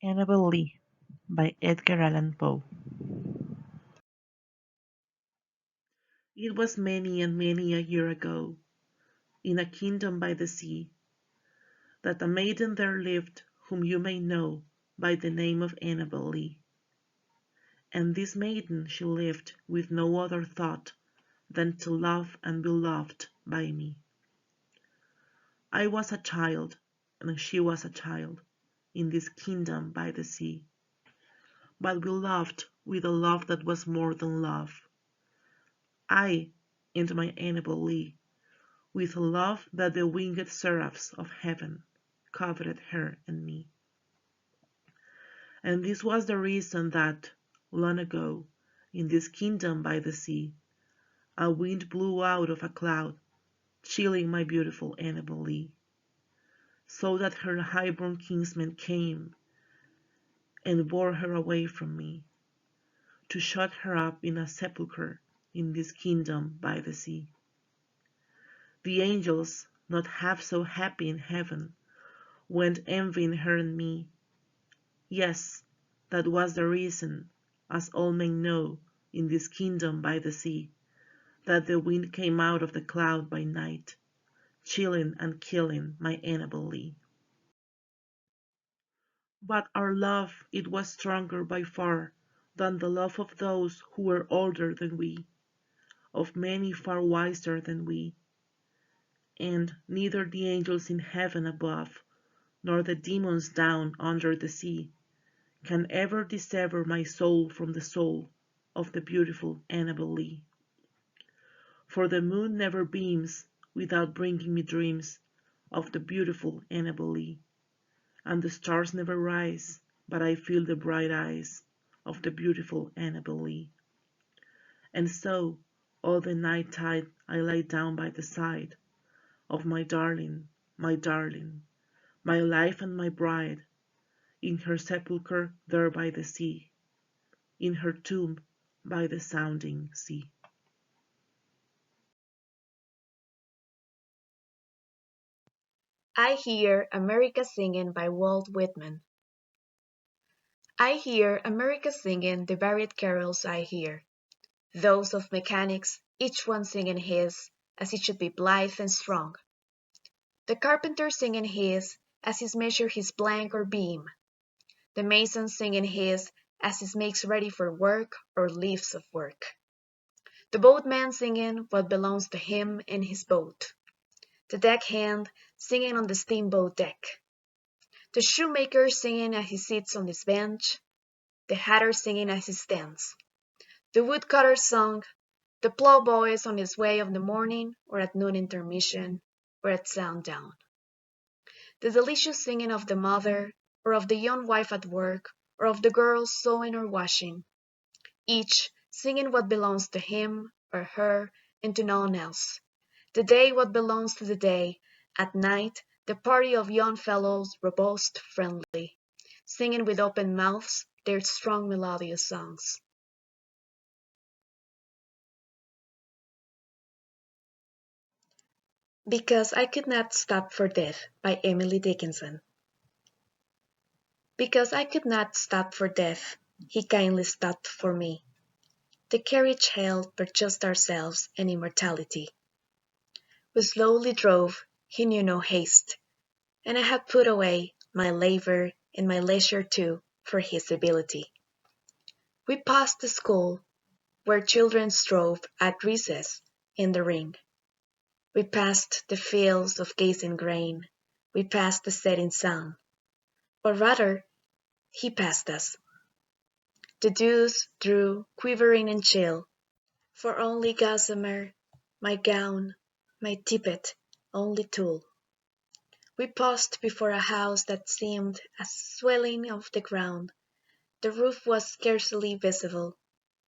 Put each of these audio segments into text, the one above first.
Annabel Lee by Edgar Allan Poe. It was many and many a year ago, in a kingdom by the sea, that a maiden there lived whom you may know by the name of Annabel Lee. And this maiden she lived with no other thought than to love and be loved by me. I was a child, and she was a child, in this kingdom by the sea. But we loved with a love that was more than love. I and my Annabel Lee, with a love that the winged seraphs of heaven coveted her and me. And this was the reason that, long ago, in this kingdom by the sea, a wind blew out of a cloud, chilling my beautiful Annabel Lee, so that her high-born kinsmen came and bore her away from me, to shut her up in a sepulchre in this kingdom by the sea. The angels, not half so happy in heaven, went envying her and me. Yes, that was the reason, as all men know, in this kingdom by the sea, that the wind came out of the cloud by night, chilling and killing my Annabel Lee. But our love, it was stronger by far than the love of those who were older than we, of many far wiser than we, and neither the angels in heaven above, nor the demons down under the sea, can ever dissever my soul from the soul of the beautiful Annabel Lee. For the moon never beams without bringing me dreams of the beautiful Annabel Lee, and the stars never rise but I feel the bright eyes of the beautiful Annabel Lee. And so, all the night tide I lie down by the side of my darling, my life and my bride, in her sepulchre there by the sea, in her tomb by the sounding sea. I Hear America Singing by Walt Whitman. I hear America singing the varied carols I hear, those of mechanics, each one singing his, as he should be blithe and strong. The carpenter singing his, as he measures his plank or beam. The mason singing his, as he makes ready for work or leaves of work. The boatman singing what belongs to him in his boat. The deckhand singing on the steamboat deck. The shoemaker singing as he sits on his bench, the hatter singing as he stands. The woodcutter's song, the ploughboy is on his way of the morning or at noon intermission or at sundown. The delicious singing of the mother or of the young wife at work or of the girls sewing or washing, each singing what belongs to him or her and to no one else. The day what belongs to the day, at night the party of young fellows robust, friendly, singing with open mouths their strong melodious songs. Because I Could Not Stop for Death by Emily Dickinson. Because I could not stop for death, he kindly stopped for me. The carriage held but just ourselves and immortality. We slowly drove, he knew no haste, and I had put away my labour and my leisure too for his ability. We passed the school, where children strove at recess in the ring. We passed the fields of gazing grain, we passed the setting sun, or rather, he passed us. The dews drew quivering and chill, for only gossamer, my gown, my tippet, only tulle. We paused before a house that seemed a swelling of the ground. The roof was scarcely visible,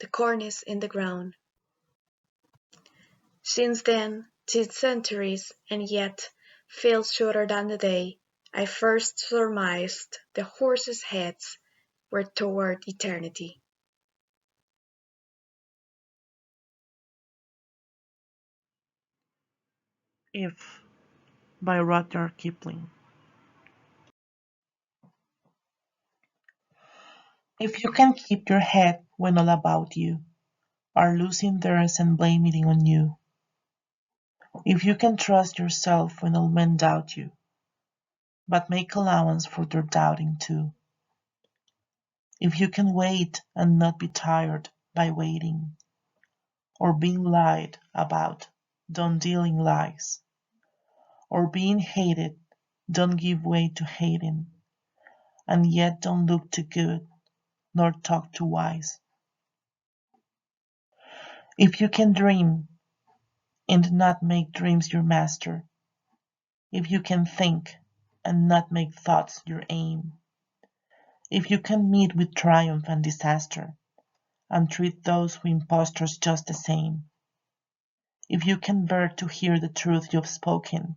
the cornice in the ground. Since then, 'tis centuries, and yet feels shorter than the day I first surmised the horses' heads were toward eternity. If by Rudyard Kipling. If you can keep your head when all about you are losing theirs and blaming it on you, if you can trust yourself when all men doubt you, but make allowance for their doubting too, if you can wait and not be tired by waiting, or being lied about, don't deal in lies, or being hated, don't give way to hating, and yet don't look too good nor talk too wise. If you can dream and not make dreams your master, if you can think and not make thoughts your aim, if you can meet with triumph and disaster and treat those who impostors just the same, if you can bear to hear the truth you've spoken,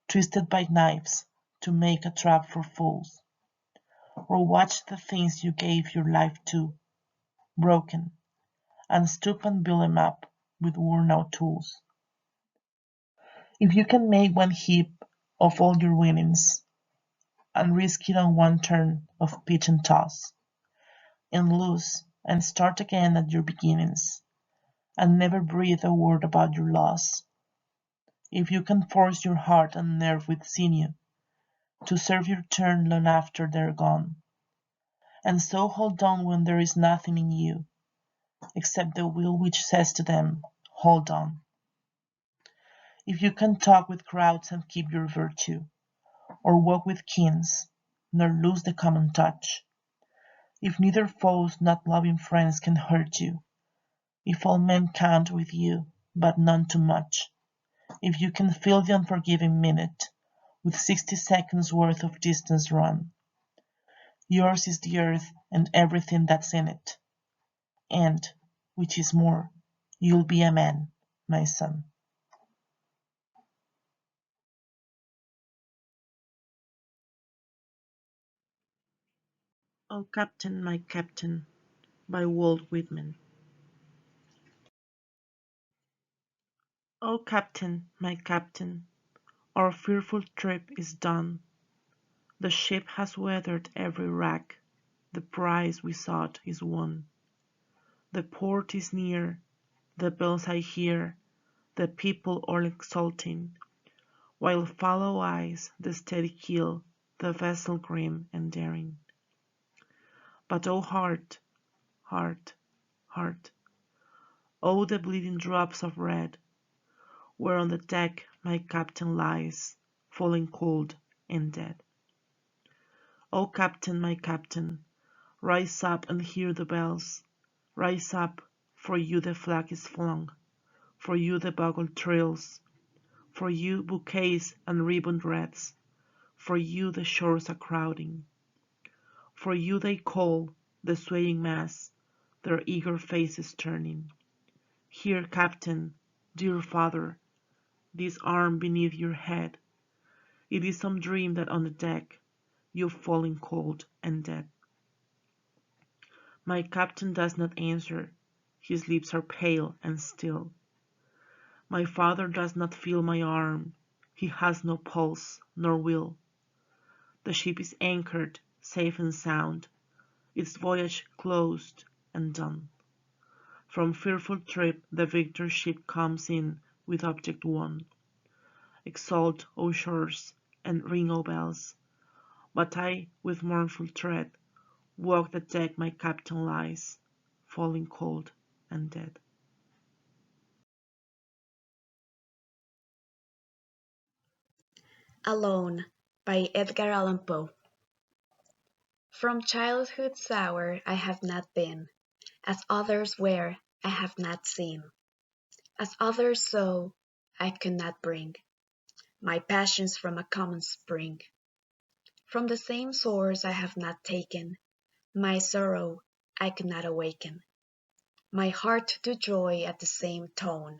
twisted by knives to make a trap for fools, or watch the things you gave your life to broken, and stoop and build 'em up with worn out tools. If you can make one heap of all your winnings, and risk it on one turn of pitch and toss, and lose and start again at your beginnings, and never breathe a word about your loss. If you can force your heart and nerve with sinew to serve your turn long after they're gone, and so hold on when there is nothing in you except the will which says to them, hold on. If you can talk with crowds and keep your virtue, or walk with kings, nor lose the common touch, if neither foes nor loving friends can hurt you, if all men count with you, but none too much, if you can fill the unforgiving minute with 60 seconds worth of distance run, yours is the earth and everything that's in it, and, which is more, you'll be a man, my son. Oh, Captain, my Captain, by Walt Whitman. Oh, Captain, my Captain, our fearful trip is done. The ship has weathered every wrack, the prize we sought is won. The port is near, the bells I hear, the people all exulting, while follow eyes the steady keel, the vessel grim and daring. But oh heart, heart, heart, oh the bleeding drops of red, where on the deck my captain lies, falling cold and dead. O Captain, my Captain, rise up and hear the bells, rise up, for you the flag is flung, for you the bugle trills, for you bouquets and ribboned wreaths, for you the shores are crowding, for you they call, the swaying mass, their eager faces turning. Here, Captain, dear father, this arm beneath your head, it is some dream that on the deck you've fallen cold and dead. My Captain does not answer, his lips are pale and still. My father does not feel my arm, he has no pulse nor will. The ship is anchored, safe and sound, its voyage closed and done. From fearful trip the victor ship comes in with object won. Exult, O shores, and ring, O bells, but I with mournful tread walk the deck my captain lies, falling cold and dead. Alone by Edgar Allan Poe. From childhood's hour I have not been, as others were I have not seen, as others saw I could not bring my passions from a common spring. From the same source I have not taken my sorrow I could not awaken, my heart to joy at the same tone,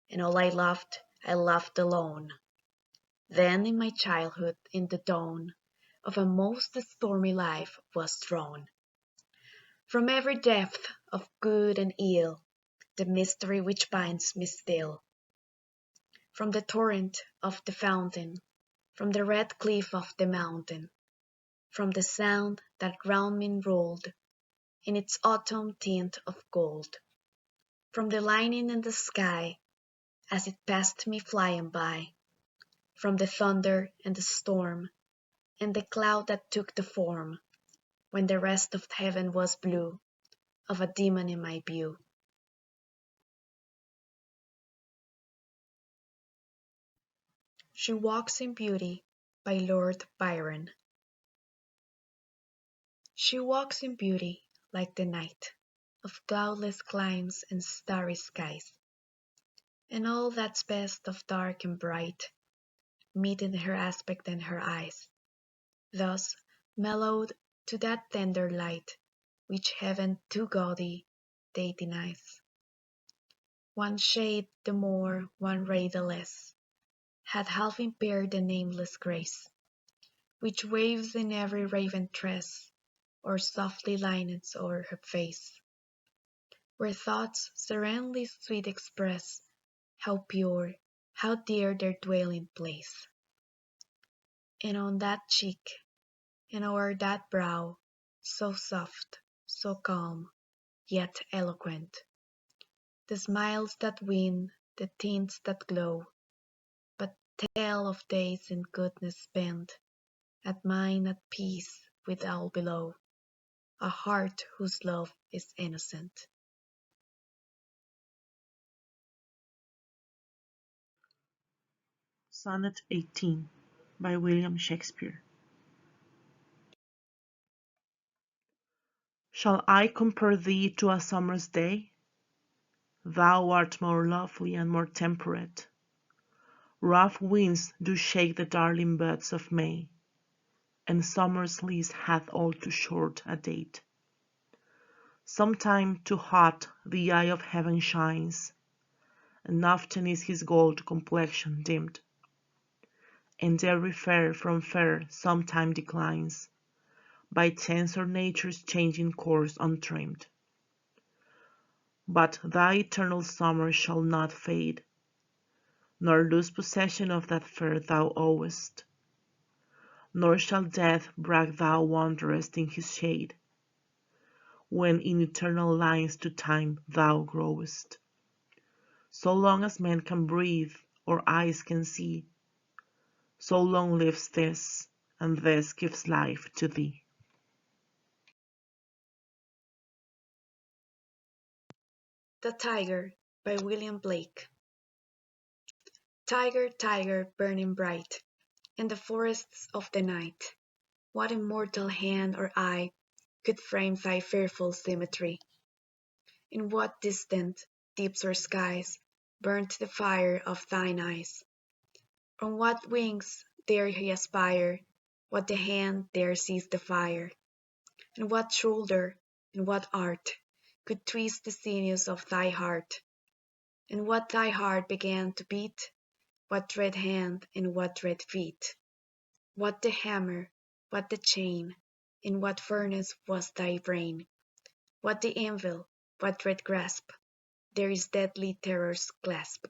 and all I loved alone. Then in my childhood in the dawn of a most stormy life was drawn from every depth of good and ill the mystery which binds me still, from the torrent of the fountain, from the red cliff of the mountain, from the sound that round me rolled, in its autumn tint of gold. From the lightning in the sky, as it passed me flying by, from the thunder and the storm, and the cloud that took the form, when the rest of heaven was blue, of a demon in my view. She Walks in Beauty by Lord Byron. She walks in beauty like the night of cloudless climes and starry skies, and all that's best of dark and bright meet in her aspect and her eyes, thus mellowed to that tender light which heaven too gaudy day denies. One shade the more, one ray the less, had half impaired the nameless grace, which waves in every raven tress, or softly linens o'er her face, where thoughts serenely sweet express how pure, how dear their dwelling place. And on that cheek, and o'er that brow, so soft, so calm, yet eloquent, the smiles that win, the tints that glow, but tell of days in goodness spent, at mine at peace with all below, a heart whose love is innocent. Sonnet 18 by William Shakespeare. Shall I compare thee to a summer's day? Thou art more lovely and more temperate. Rough winds do shake the darling buds of May, and summer's lease hath all too short a date. Sometime too hot the eye of heaven shines, and often is his gold complexion dimmed, and every fair from fair sometime declines, by chance or nature's changing course untrimmed. But thy eternal summer shall not fade, nor lose possession of that fair thou owest, nor shall death brag thou wanderest in his shade, when in eternal lines to time thou growest. So long as men can breathe or eyes can see, so long lives this, and this gives life to thee. The Tiger by William Blake. Tiger, tiger, burning bright in the forests of the night, what immortal hand or eye could frame thy fearful symmetry? In what distant deeps or skies burnt the fire of thine eyes? On what wings dare he aspire? What the hand dare seize the fire? And what shoulder, and what art could twist the sinews of thy heart? And what thy heart began to beat? What dread hand and what dread feet? What the hammer, what the chain, in what furnace was thy brain? What the anvil, what dread grasp, there is deadly terror's clasp?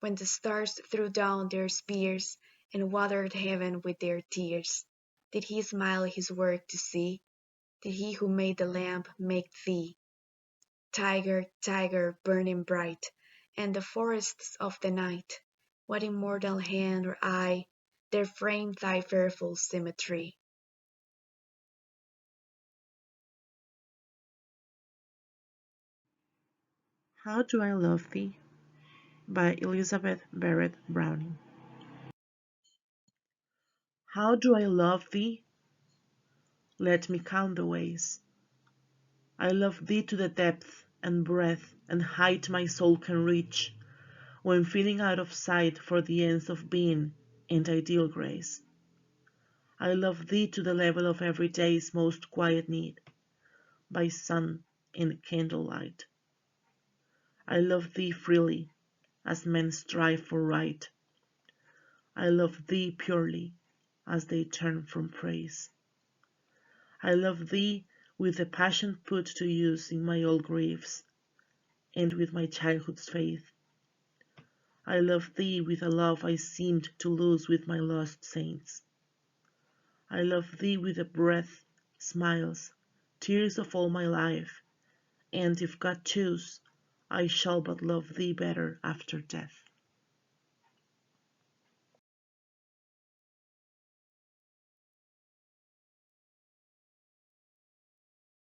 When the stars threw down their spears, and watered heaven with their tears, did he smile his work to see? Did he who made the lamp make thee? Tiger, tiger, burning bright, and the forests of the night, what immortal hand or eye dare frame thy fearful symmetry? How Do I Love Thee by Elizabeth Barrett Browning. How do I love thee? Let me count the ways. I love thee to the depth and breadth and height my soul can reach, when feeling out of sight for the ends of being and ideal grace. I love thee to the level of every day's most quiet need, by sun and candlelight. I love thee freely, as men strive for right. I love thee purely, as they turn from praise. I love thee with the passion put to use in my old griefs, and with my childhood's faith. I love thee with a love I seemed to lose with my lost saints. I love thee with the breath, smiles, tears of all my life, and if God choose, I shall but love thee better after death.